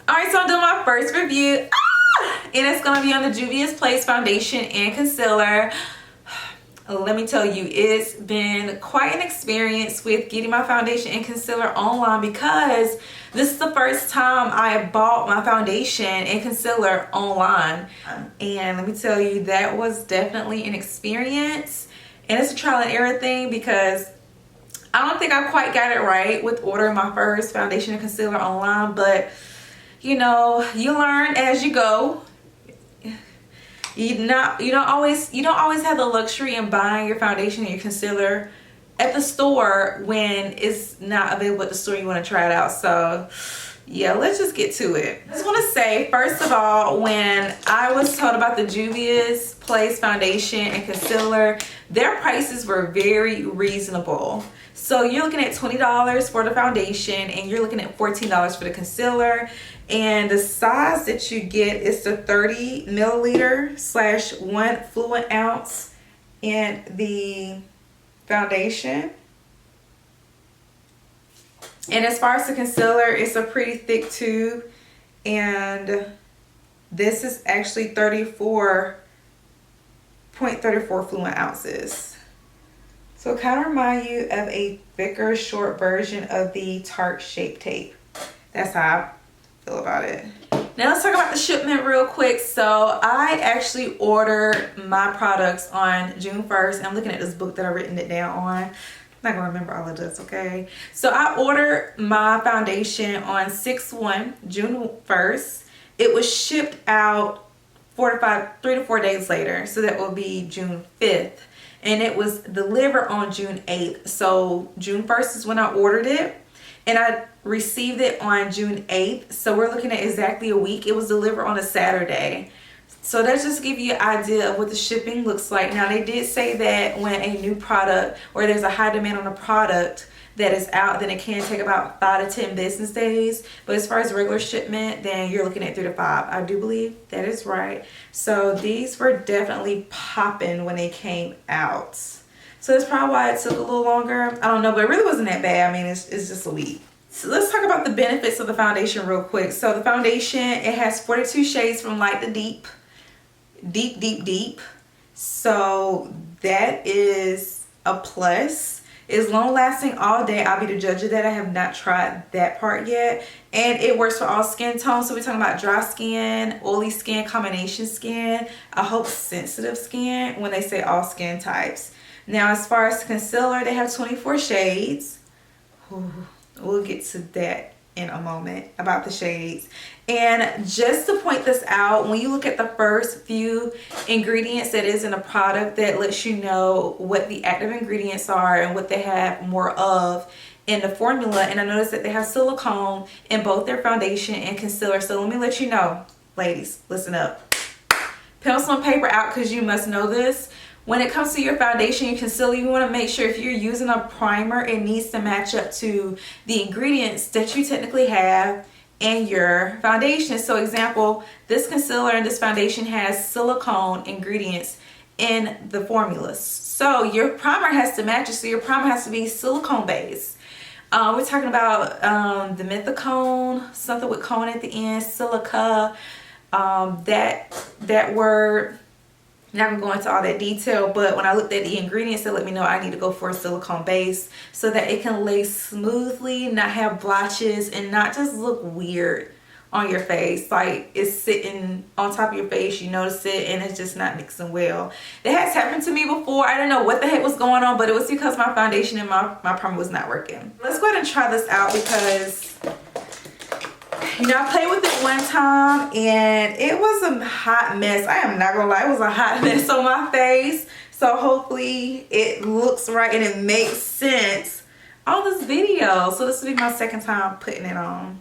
Alright, so I'm doing my first review. And it's going to be on the JUVIAS Place Foundation and Concealer. Let me tell you, it's been quite an experience with getting my foundation and concealer online because this is the first time I bought my foundation and concealer online. And let me tell you, that was definitely an experience. And it's a trial and error thing because I don't think I quite got it right with ordering my first foundation and concealer online, but you know, you learn as you go. You don't always have the luxury in buying your foundation and your concealer at the store when it's not available at the store. You want to try it out. So yeah, let's just get to it. I just want to say, first of all, when I was told about the JUVIAS Place Foundation and Concealer, their prices were very reasonable. So you're looking at $20 for the foundation and you're looking at $14 for the concealer. And the size that you get is the 30 milliliter / 1 fluid ounce in the foundation. And as far as the concealer, it's a pretty thick tube, and this is actually 34.34 fluid ounces. So it kind of reminds you of a thicker, short version of the Tarte Shape Tape. That's how I feel about it. Now let's talk about the shipment real quick. So I actually ordered my products on June 1st. I'm looking at this book that I've written it down on. I'm not gonna remember all of this, okay? So I ordered my foundation on 6/1, June 1st. It was shipped out 3 to 4 days later. So that will be June 5th. And it was delivered on June 8th. So June 1st is when I ordered it. And I received it on June 8th. So we're looking at exactly a week. It was delivered on a Saturday. So that just gives you an idea of what the shipping looks like. Now they did say that when a new product or there's a high demand on a product that is out, then it can take about 5 to 10 business days. But as far as regular shipment, then you're looking at 3 to 5. I do believe that is right. So these were definitely popping when they came out. So that's probably why it took a little longer. I don't know, but it really wasn't that bad. I mean, it's just a week. So let's talk about the benefits of the foundation real quick. So the foundation, it has 42 shades from light to deep. Deep. So that is a plus. It's long lasting all day. I'll be the judge of that. I have not tried that part yet. And it works for all skin tones. So we're talking about dry skin, oily skin, combination skin. I hope sensitive skin when they say all skin types. Now as far as concealer, they have 24 shades. Ooh, we'll get to that in a moment about the shades. And just to point this out, when you look at the first few ingredients that is in a product, that lets you know what the active ingredients are and what they have more of in the formula. And I noticed that they have silicone in both their foundation and concealer. So let me let you know, ladies, listen up. Pencil and paper out because you must know this. When it comes to your foundation and concealer, you want to make sure if you're using a primer, it needs to match up to the ingredients that you technically have in your foundation. So example, this concealer and this foundation has silicone ingredients in the formulas. So your primer has to match it. So your primer has to be silicone based. We're talking about the methicone, something with cone at the end, silica, that word. Not gonna go into all that detail, but when I looked at the ingredients, it let me know I need to go for a silicone base so that it can lay smoothly, not have blotches, and not just look weird on your face. Like it's sitting on top of your face, you notice it, and it's just not mixing well. That has happened to me before. I didn't know what the heck was going on, but it was because my foundation and my primer was not working. Let's go ahead and try this out because you know, I played with it one time and it was a hot mess. I am not gonna lie, it was a hot mess on my face. So hopefully it looks right and it makes sense on this video. So this will be my second time putting it on.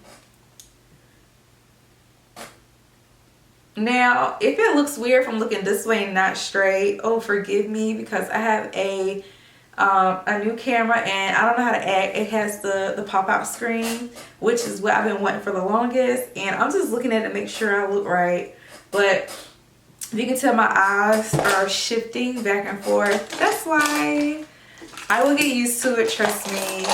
Now, if it looks weird from looking this way and not straight, oh, forgive me because I have a new camera and I don't know how to act. It has the pop-out screen, which is what I've been wanting for the longest, and I'm just looking at it to make sure I look right. But you can tell my eyes are shifting back and forth. That's why I will get used to it, trust me.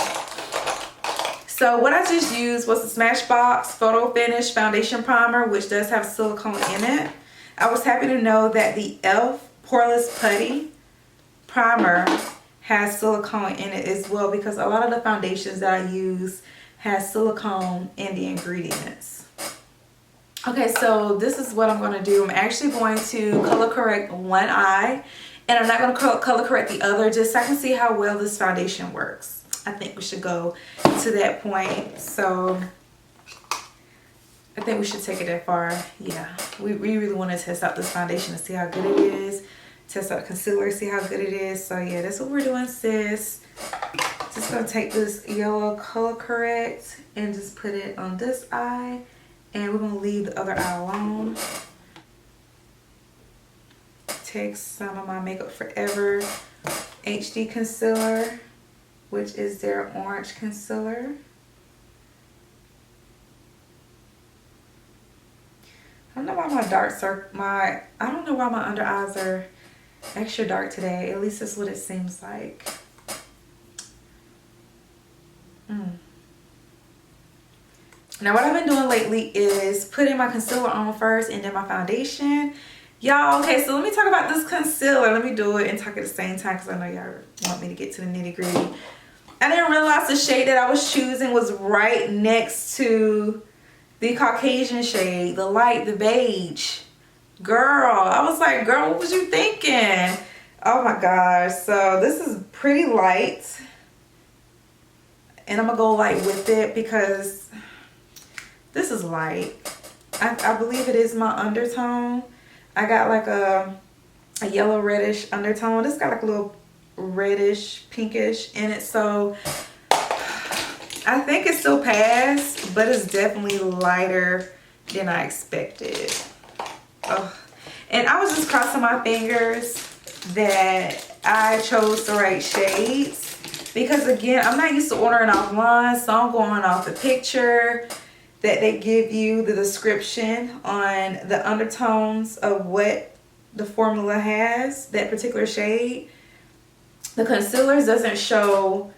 So what I just used was the Smashbox Photo Finish Foundation Primer, which does have silicone in it. I was happy to know that the e.l.f. Poreless Putty Primer has silicone in it as well, because a lot of the foundations that I use has silicone in the ingredients. Okay, so this is what I'm going to do. I'm actually going to color correct one eye, and I'm not going to color correct the other, just so I can see how well this foundation works. I think we should go to that point. So I think we should take it that far. Yeah, we really want to test out this foundation to see how good it is. Test out the concealer, see how good it is. So yeah, that's what we're doing, sis. Just gonna take this yellow color correct and just put it on this eye, and we're gonna leave the other eye alone. Take some of my Makeup Forever HD concealer, which is their orange concealer. I don't know why I don't know why my under eyes are extra dark today. At least that's what it seems like. Now what I've been doing lately is putting my concealer on first and then my foundation. Y'all, okay, so let me talk about this concealer. Let me do it and talk at the same time, because I know y'all want me to get to the nitty gritty. I didn't realize the shade that I was choosing was right next to the Caucasian shade, the light, the beige. Girl, I was like, girl, what was you thinking? Oh my gosh. So this is pretty light, and I'm gonna go light with it because this is light. I believe it is my undertone. I got like a yellow reddish undertone. This got like a little reddish pinkish in it, so I think it still passed, but it's definitely lighter than I expected. Oh. And I was just crossing my fingers that I chose the right shades, because again, I'm not used to ordering offline, so I'm going off the picture that they give you, the description on the undertones of what the formula has, that particular shade. The concealers doesn't show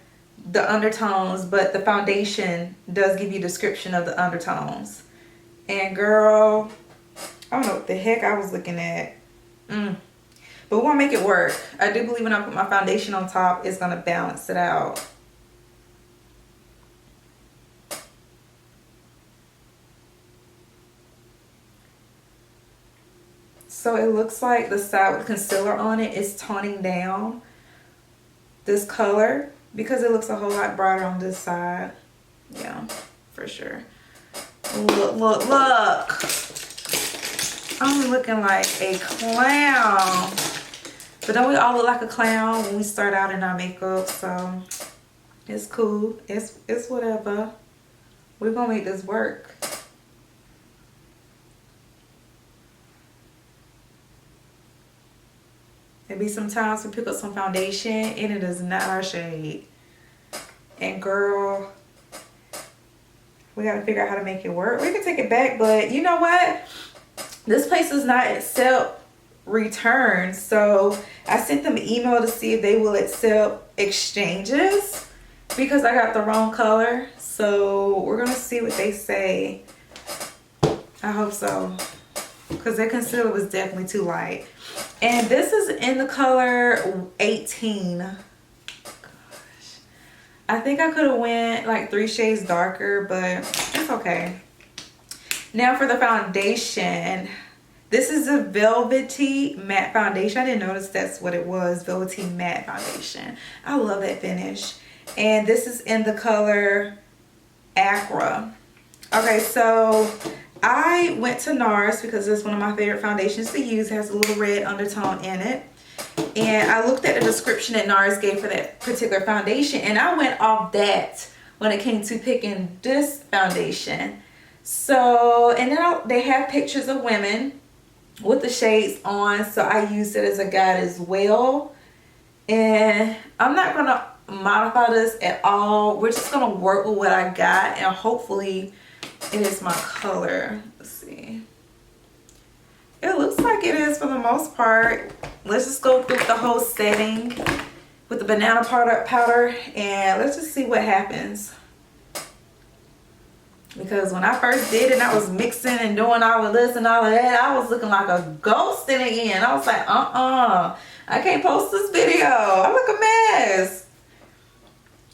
the undertones, but the foundation does give you a description of the undertones. And girl, I don't know what the heck I was looking at. But we want to make it work. I do believe when I put my foundation on top, it's going to balance it out. So it looks like the side with concealer on it is toning down this color, because it looks a whole lot brighter on this side. Yeah, for sure. Look, look, look. I'm looking like a clown. But don't we all look like a clown when we start out in our makeup? So it's cool. It's whatever. We're gonna make this work. There be some times we pick up some foundation and it is not our shade. And girl, we gotta figure out how to make it work. We can take it back, but you know what? This place does not accept returns. So I sent them an email to see if they will accept exchanges, because I got the wrong color. So we're gonna see what they say. I hope so, because that concealer was definitely too light. And this is in the color 18. Gosh. I think I could have went like 3 shades darker, but it's okay. Now for the foundation. This is a velvety matte foundation. I didn't notice that's what it was. Velvety matte foundation. I love that finish. And this is in the color Accra. Okay, so I went to NARS because it's one of my favorite foundations to use. It has a little red undertone in it. And I looked at the description that NARS gave for that particular foundation, and I went off that when it came to picking this foundation. So, and then they have pictures of women with the shades on, so I used it as a guide as well. And I'm not going to modify this at all. We're just going to work with what I got, and hopefully it is my color. Let's see. It looks like it is for the most part. Let's just go through the whole setting with the banana powder, and let's just see what happens. Because when I first did it and I was mixing and doing all of this and all of that, I was looking like a ghost in the end. I was like, I can't post this video. I look a mess.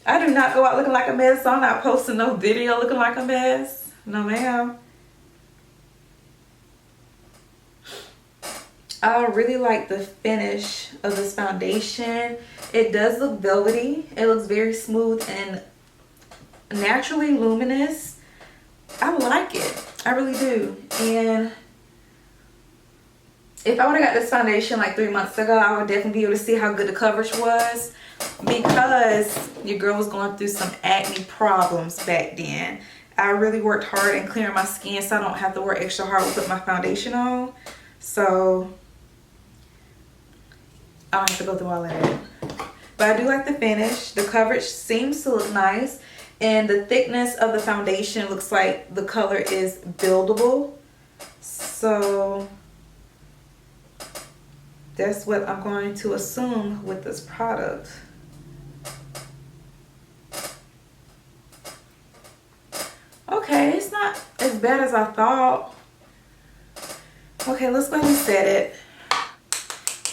I do not go out looking like a mess, so I'm not posting no video looking like a mess. No, ma'am. I really like the finish of this foundation. It does look velvety. It looks very smooth and naturally luminous. I like it. I really do. And if I would have got this foundation like 3 months ago, I would definitely be able to see how good the coverage was, because your girl was going through some acne problems back then. I really worked hard in clearing my skin so I don't have to work extra hard to put my foundation on. So I don't have to go through all of that. But I do like the finish. The coverage seems to look nice. And the thickness of the foundation looks like the color is buildable. So that's what I'm going to assume with this product. Okay, it's not as bad as I thought. Okay, let's go ahead and set it.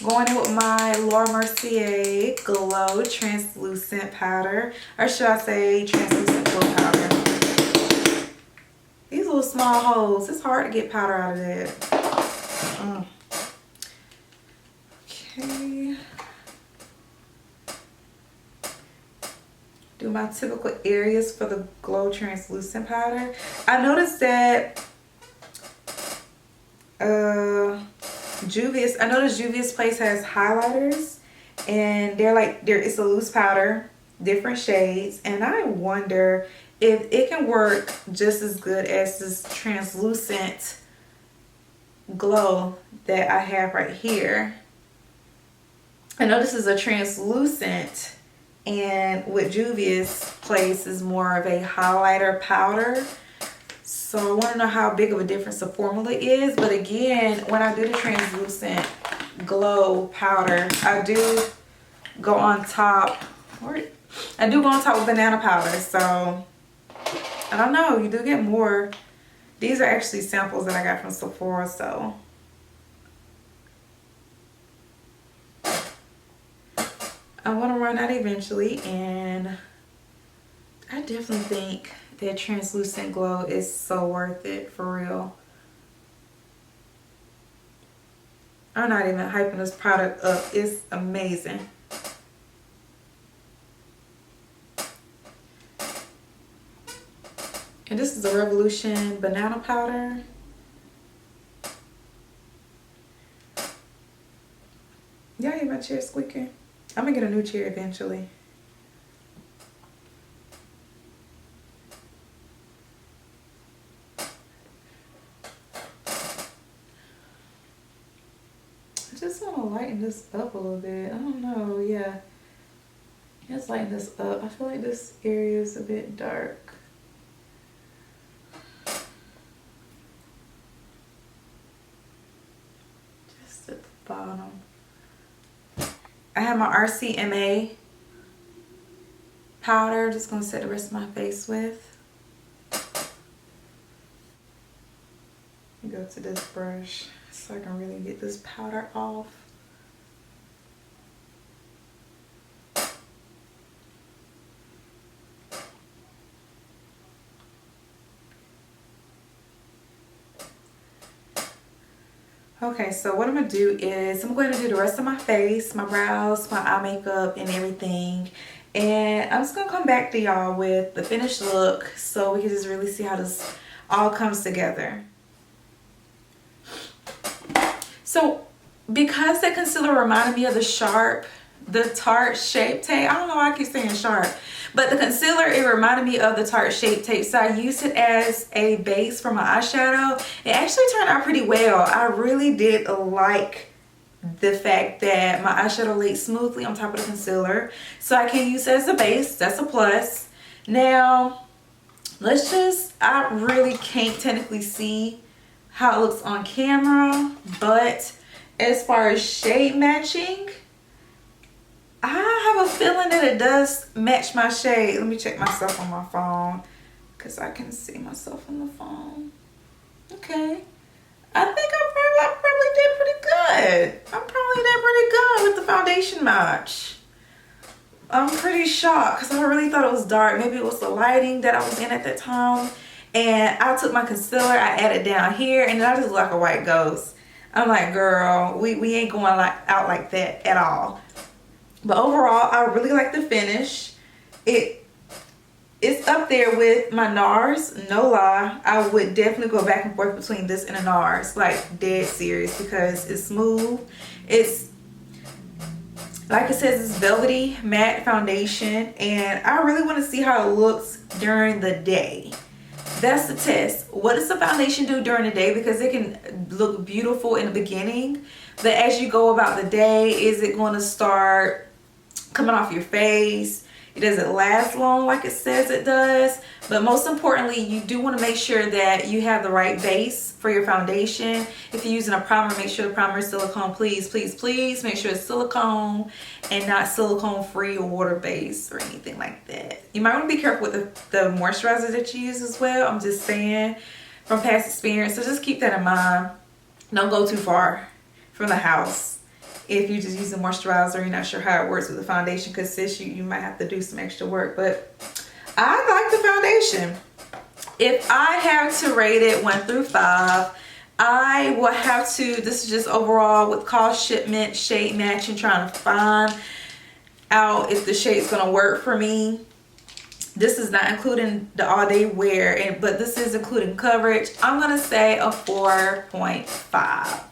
Going in with my Laura Mercier Glow Translucent Powder. Or should I say Translucent Glow Powder. These little small holes, it's hard to get powder out of that. Okay. Do my typical areas for the Glow Translucent Powder. I noticed that Juvia's, I noticed Juvia's place has highlighters, and it's a loose powder, different shades, and I wonder if it can work just as good as this translucent glow that I have right here. I know this is a translucent, and with Juvia's place is more of a highlighter powder. So I want to know how big of a difference the formula is. But again, when I do the translucent glow powder, I do go on top. I do go on top with banana powder. So I don't know. You do get more. These are actually samples that I got from Sephora. So I want to run out eventually. And I definitely think that translucent glow is so worth it, for real. I'm not even hyping this product up. It's amazing. And this is a Revolution banana powder. Y'all hear my chair squeaking? I'm gonna get a new chair eventually. I just want to lighten this up a little bit. I don't know, yeah. Let's lighten this up. I feel like this area is a bit dark. Just at the bottom. I have my RCMA powder. Just going to set the rest of my face with. Go to this brush so I can really get this powder off. Okay, so what I'm going to do is I'm going to do the rest of my face, my brows, my eye makeup, and everything. And I'm just going to come back to y'all with the finished look so we can just really see how this all comes together. So because that concealer reminded me of the Tarte Shape Tape. I don't know why I keep saying Sharp. But the concealer, it reminded me of the Tarte Shape Tape. So I used it as a base for my eyeshadow. It actually turned out pretty well. I really did like the fact that my eyeshadow laid smoothly on top of the concealer. So I can use it as a base. That's a plus. Now, I really can't technically see how it looks on camera, but as far as shade matching, I have a feeling that it does match my shade. Let me check myself on my phone, because I can see myself on the phone. Okay. I think I probably did pretty good. I probably did pretty good with the foundation match. I'm pretty shocked because I really thought it was dark. Maybe it was the lighting that I was in at that time. And I took my concealer, I added down here, and then I just look like a white ghost. I'm like, girl, we ain't going out like that at all. But overall, I really like the finish. It's up there with my NARS, no lie. I would definitely go back and forth between this and a NARS, like dead serious, because it's smooth. It's, like it says, it's velvety matte foundation, and I really want to see how it looks during the day. That's the test. What does the foundation do during the day? Because it can look beautiful in the beginning, but as you go about the day, is it going to start coming off your face? It doesn't last long like it says it does. But most importantly, you do want to make sure that you have the right base for your foundation. If you're using a primer, make sure the primer is silicone. Please, please, please make sure it's silicone and not silicone free or water based or anything like that. You might want to be careful with the moisturizer that you use as well. I'm just saying from past experience. So just keep that in mind. Don't go too far from the house. If you're just using moisturizer, you're not sure how it works with the foundation, because sis, you might have to do some extra work. But I like the foundation. If I have to rate it 1 through 5, I will have to, this is just overall with cost, shipment, shade matching, trying to find out if the shade's going to work for me. This is not including the all day wear, but this is including coverage. I'm going to say a 4.5.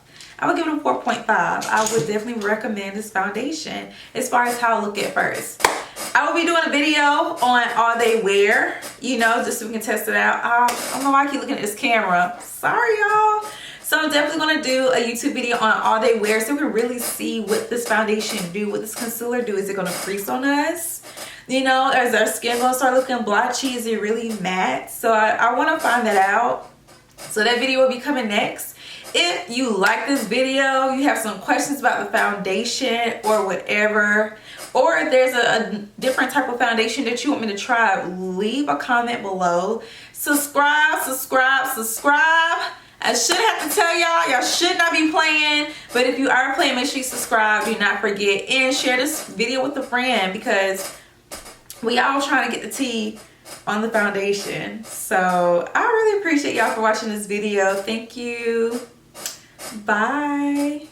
I would give it a 4.5. I would definitely recommend this foundation as far as how I look at first. I will be doing a video on all day wear, you know, just so we can test it out. I don't know why I keep looking at this camera. Sorry, y'all. So I'm definitely going to do a YouTube video on all day wear so we can really see what this foundation do, what this concealer do. Is it going to crease on us? You know, is our skin going to start looking blotchy? Is it really matte? So I want to find that out. So that video will be coming next. If you like this video, you have some questions about the foundation or whatever, or if there's a different type of foundation that you want me to try, leave a comment below. Subscribe, subscribe, subscribe. I shouldn't have to tell y'all should not be playing, but if you are playing, make sure you subscribe. Do not forget, and share this video with a friend, because we all trying to get the tea on the foundation. So I really appreciate y'all for watching this video. Thank you. Bye.